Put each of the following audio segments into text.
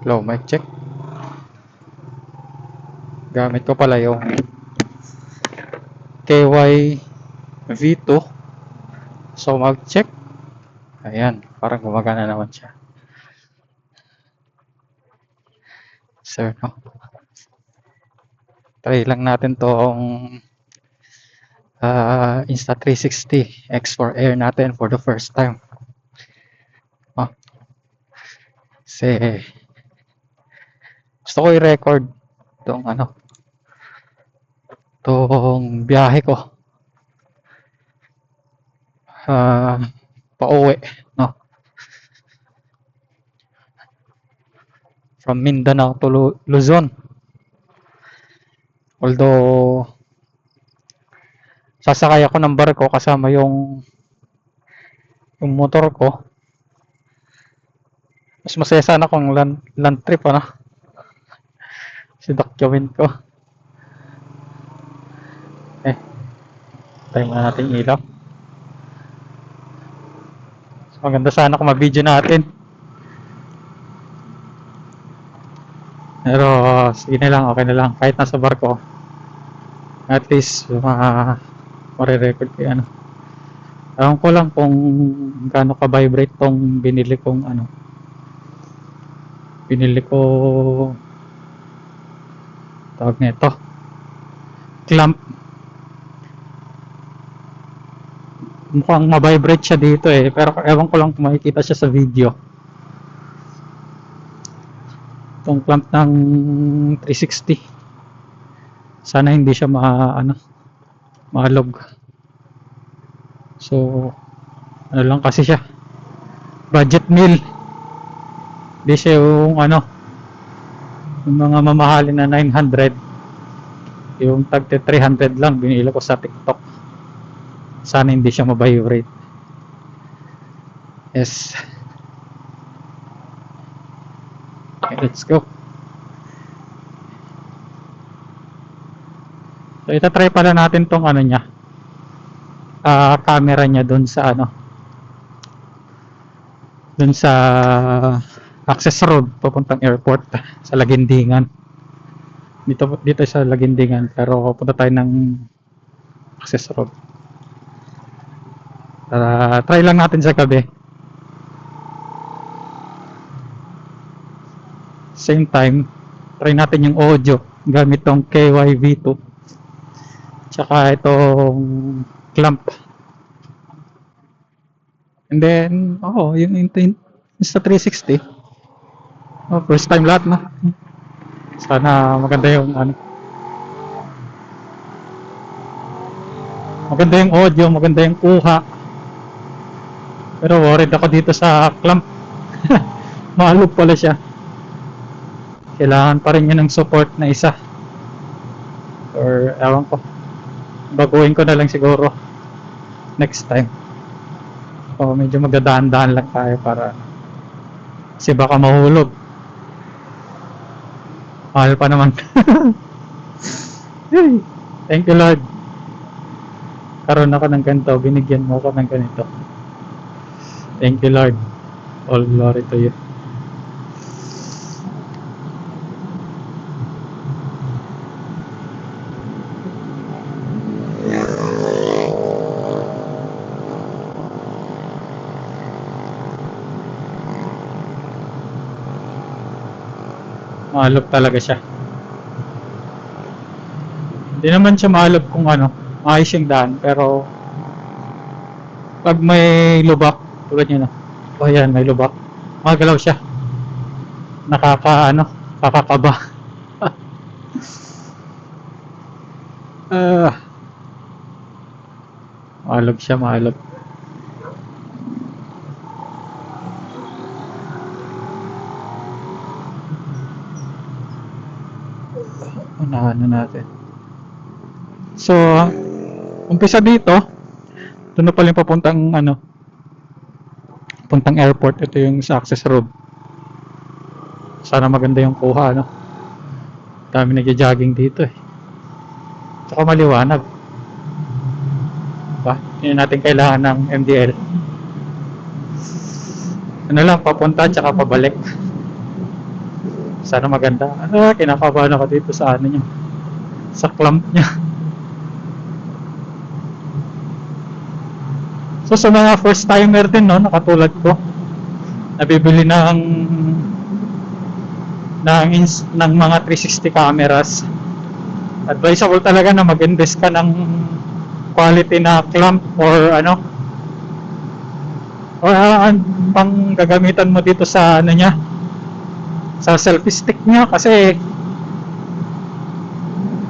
Low mic check. Gamit ko pala yung KY V2. So mag check. Ayan, parang gumagana naman siya. Sir, no? Try lang natin tong Insta360 X4 Air natin for the first time. Oh, kasi gusto ko i-record tong tong biyahe ko pauwi, no? From Mindanao to Luzon. Although sasakay ako ng barko kasama yung motor ko. Mas masaya sana kung land trip, si document ko. Tayo na natin ilaw. So, maganda sana kung ma-video natin. Pero sige na lang, okay na lang. Kahit nasa barko, at least marirecord ko yan. Ewan ko lang kung gaano ka-vibrate tong binili ko tawag nito, clamp. Mukhang ma-vibrate siya dito pero ewan ko lang kung makikita siya sa video. Itong clamp ng 360, sana hindi siya maalog. So lang kasi siya, budget meal. Hindi siya yung yung mga mamahalin na 900, yung tag 300 lang binili ko sa TikTok. Sana hindi siya ma-vibrate. Yes. Okay, let's go. So itatry pala natin tong niya, camera niya dun sa dun sa access road papuntang airport sa Lagindingan. Dito sa Lagindingan, pero punta tayo ng access road. Try lang natin sa gabi. Same time, try natin yung audio gamit tong KY V2 tsaka itong clamp. And then yung Insta360, first time lahat, no? Sana maganda yung maganda yung audio, maganda yung kuha. Pero worried ako dito sa clamp. Maalog pala siya. Kailangan pa rin yun ng support na isa, or ewan ko, baguhin ko na lang siguro next time. Medyo magdadaan-daan lang tayo para kasi baka mahulog. Mahal pa naman. Thank you Lord, karoon ako ng ganito, binigyan mo ako ng ganito. Thank you Lord, all glory to you. Maalog talaga siya. Hindi naman siya maalog kung maayos yung daan, pero pag may lubak tulad nyo ayan, may lubak, magalaw siya. Nakakaba. Maalog siya, maalog. Unahan na natin. So, umpisa dito, doon na pala yung papuntang airport. Ito yung sa access road. Sana maganda yung kuha, dami nagja-jogging dito Tsaka maliwanag. Diba? Hindi natin kailangan ng MDL. Lang, papunta tsaka pabalik. Sana maganda. Kinakabahan ako dito sa ano niya. Sa clamp niya. So sa mga first timer din, no, nakatulad ko, nabibili ng mga 360 cameras, advisable talaga na mag-invest ka ng quality na clamp or ano, or pang gagamitan mo dito sa ano niya, sa selfie stick niya, kasi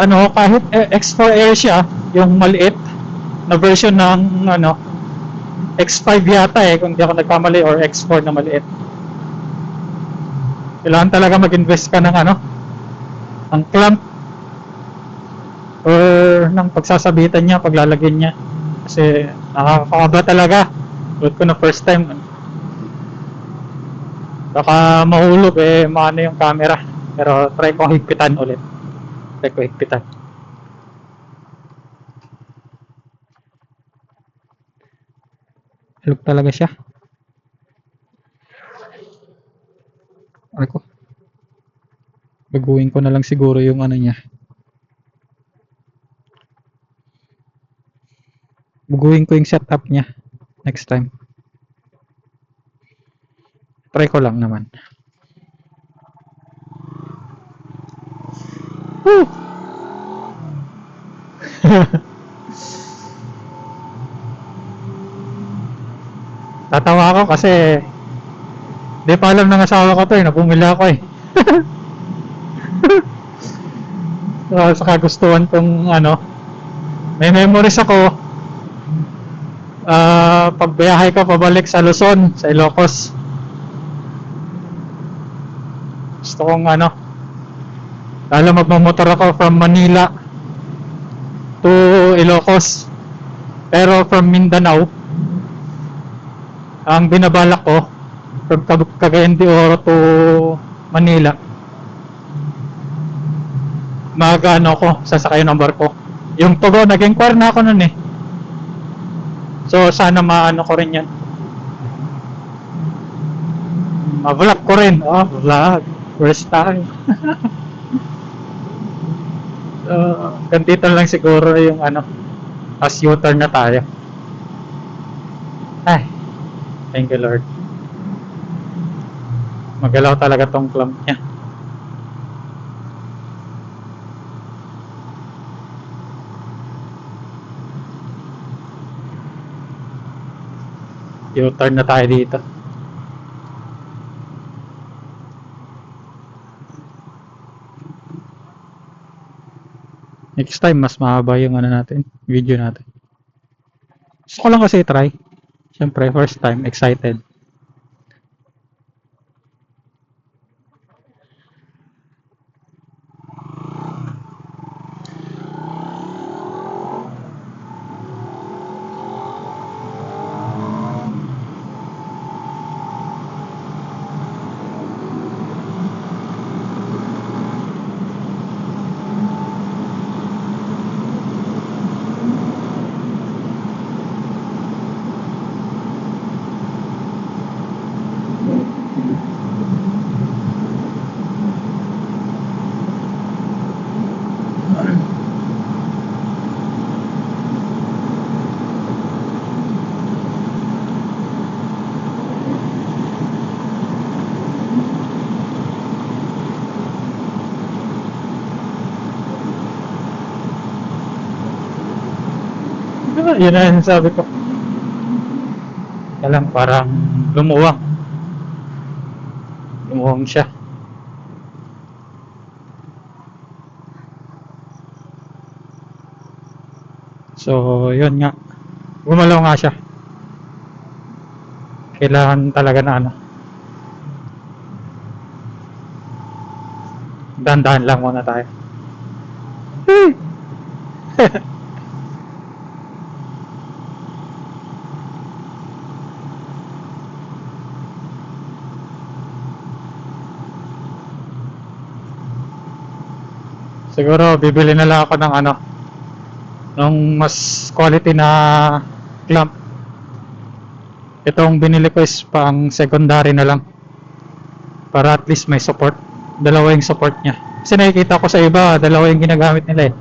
ano, kahit X4 Air siya, yung maliit na version ng ano, X5 yata kung di ako nagkamali, or X4 na maliit. Kailangan talaga mag-invest ka ng ano, ng clamp or ng pagsasabitan niya, paglalagyan niya, kasi nakakakaba talaga. Tulad ko na first time, baka mahulog maano yung camera, pero try ko higpitan ulit. Try ko higpitan. Hulog talaga siya. Ay ko, baguhin ko na lang siguro yung ano niya. Baguhin ko yung setup niya next time. Try ko lang naman. Woo! Tatawa ako kasi di pa alam ng asawa ko to, napumila ako so, sa kagustuhan kong ano, may memories ako, pagbiyahe ko pabalik sa Luzon, sa Ilocos. Gusto kong ano, lalo magmamotor ako from Manila to Ilocos, pero from Mindanao. Ang binabalak ko from Cagayan de Oro to Manila, mag-ano ko, sasakay ng barko. Yung Tugo, nag-inquire na ako nun so sana maano ko rin yan, ma-vlog ko rin. Vlog first time. So ganito lang siguro yung ano, as U-turn na tayo. Ay, thank you Lord. Magalaw talaga tong clamp niya. U-turn na tayo dito. Next time mas mahaba yung ano natin, video natin. Gusto ko lang kasi try. Siyempre first time, excited. Yun na yung sabi ko. Kaya lang parang lumuwang. Lumuwang siya. So, yun nga. Gumalaw nga siya. Kailangan talaga na ano. Dahan-dahan lang muna tayo. Siguro bibili na lang ako ng ano, nung mas quality na clamp. Itong binili ko is pang secondary na lang, para at least may support. Dalawa yung support niya. Kasi nakikita ko sa iba, dalawa yung ginagamit nila eh.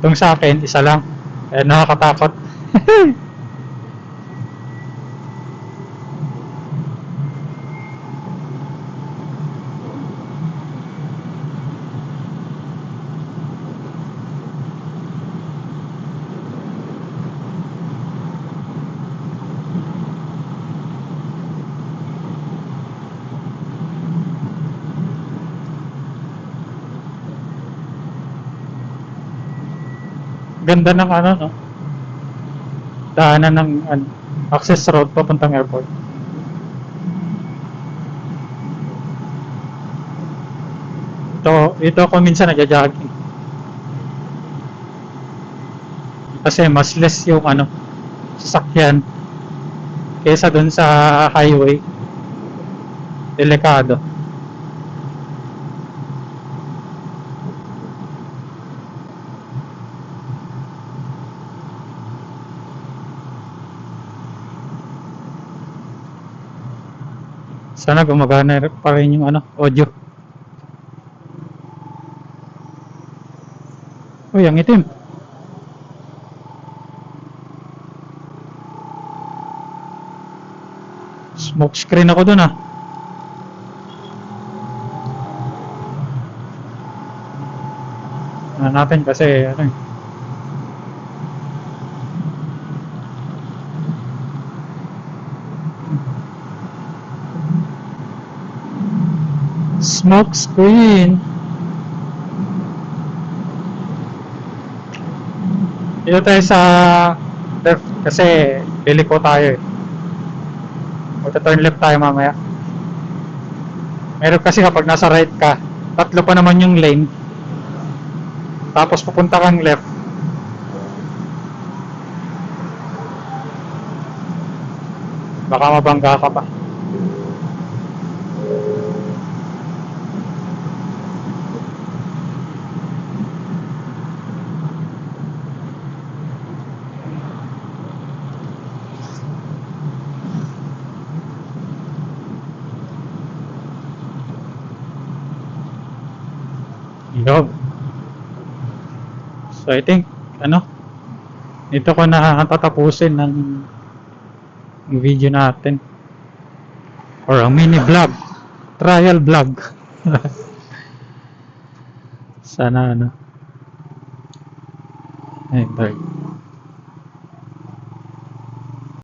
Itong sa akin, isa lang. Kaya nakakatakot. Ganda ng ano, no? Daanan ng access road papuntang airport. Ito ako minsan nagja-jogging. Kasi mas less yung sasakyan kaysa dun sa highway. Delikado. Sana gumagana pa rin yung audio. Uy, ang itim. Smoke screen ako dun natin kasi smoke screen. Dito tayo sa left kasi liliko tayo eh. Magta-turn left tayo mamaya. Meron kasi kapag nasa right ka, tatlo pa naman yung lane. Tapos pupunta kang left. Baka mabangga ka pa. Yo. So I think dito ko na tatapusin ng video natin or ang mini vlog, trial vlog. Sana ay,